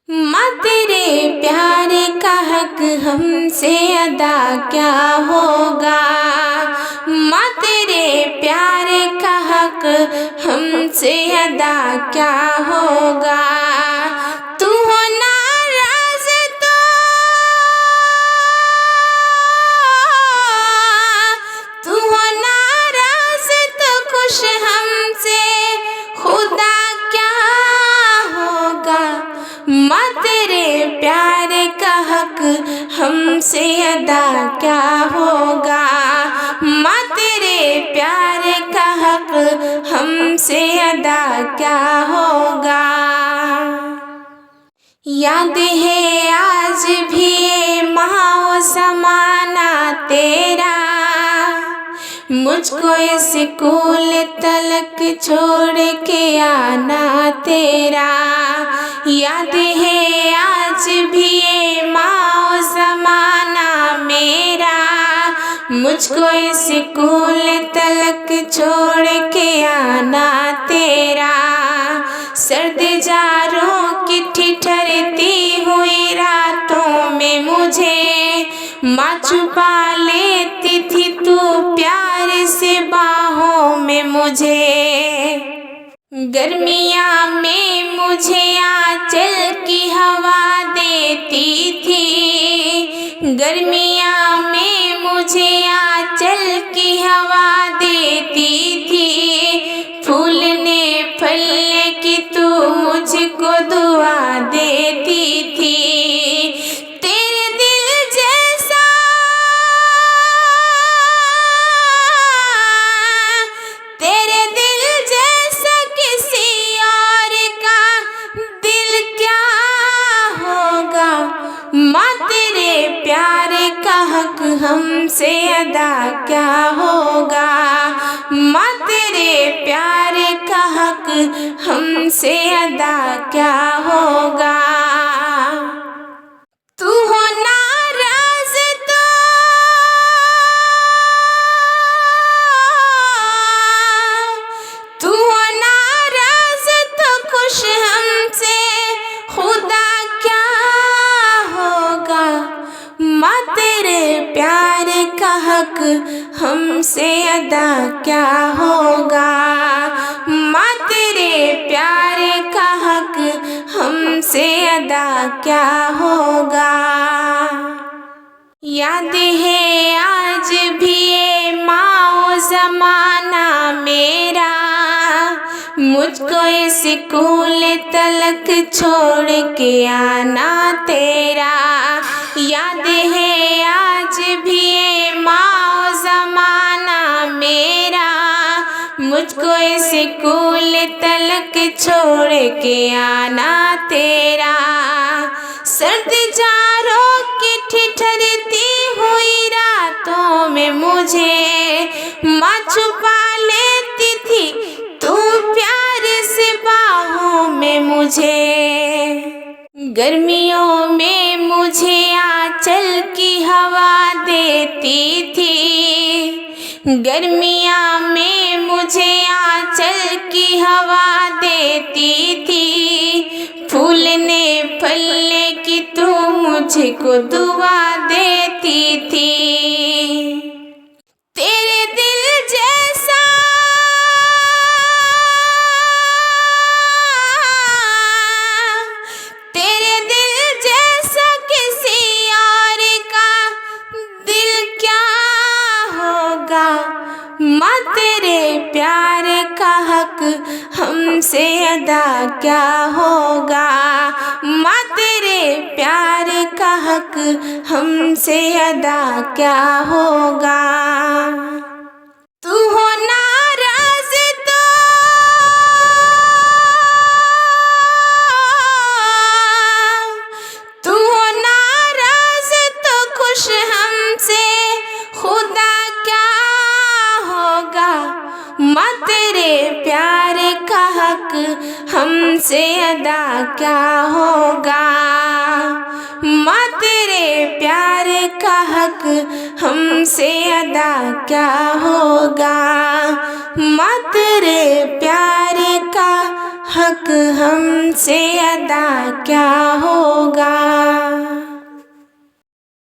माँ तेरे प्यार का हक हमसे अदा क्या होगा। माँ तेरे प्यार का हक हमसे अदा क्या होगा। तू हो नाराज तू हो नाराज तो खुश हमसे खुदा क्या होगा। माँ तेरे प्यार का हक हमसे अदा क्या होगा। माँ तेरे प्यार का हक हमसे अदा क्या होगा। याद है आज भी ये माँ ज़माना तेरा, मुझको स्कूल तलक छोड़ के आना तेरा। याद है आज भी ये माँ ज़माना मेरा, मुझको स्कूल तलक छोड़ के आना तेरा। सर्द जारों की ठिठुरती हुई रातों में मुझे माँ छुपा लेती थी तू प्यार से बाहों में मुझे। गर्मियाँ में मुझे आंचल की हवा देती थी, गर्मियाँ में मुझे आंचल की हवा देती थी। फूलने फलने की तू मुझको दुआ देती थी। तेरे दिल जैसा किसी और का दिल क्या होगा। माँ तेरे प्यार का हक हमसे अदा क्या होगा। माँ तेरे प्यार का हक हमसे अदा क्या होगा। तू हो नाराज तू हो नाराज तो खुश हमसे खुदा क्या होगा। माँ तेरे प्यार का हक हमसे अदा क्या होगा। माँ तेरे प्यार का हक हमसे अदा क्या होगा। याद है आज भी ये माँ ज़माना मेरा, मुझको स्कूल तलक छोड़ के आना तेरा। याद है आज भी ये माँ ज़माना मेरा, मुझको स्कूल तलक छोड़ के आना तेरा। सर्द जारों की ठिठुरती हुई रातों में मुझे माँ छुपा लेती थी तू प्यार से बाहों में मुझे। गर्मियों में मुझे आंचल की हवा देती थी, गर्मियाँ में मुझे आंचल की हवा देती थी। फूलने फलने की तू मुझको दुआ देती थी। तेरे दिल जैसा किसी और का दिल क्या होगा। माँ तेरे प्यार का हक हमसे अदा क्या होगा। माँ तेरे प्यार का हक हमसे अदा क्या होगा। तू हो नाराज तू हो नाराज तो खुश हमसे खुदा क्या होगा। माँ तेरे प्यार का हक हमसे अदा क्या होगा। माँ तेरे प्यार का हक हम हमसे अदा क्या होगा, माँ तेरे प्यार का हक हमसे अदा क्या होगा।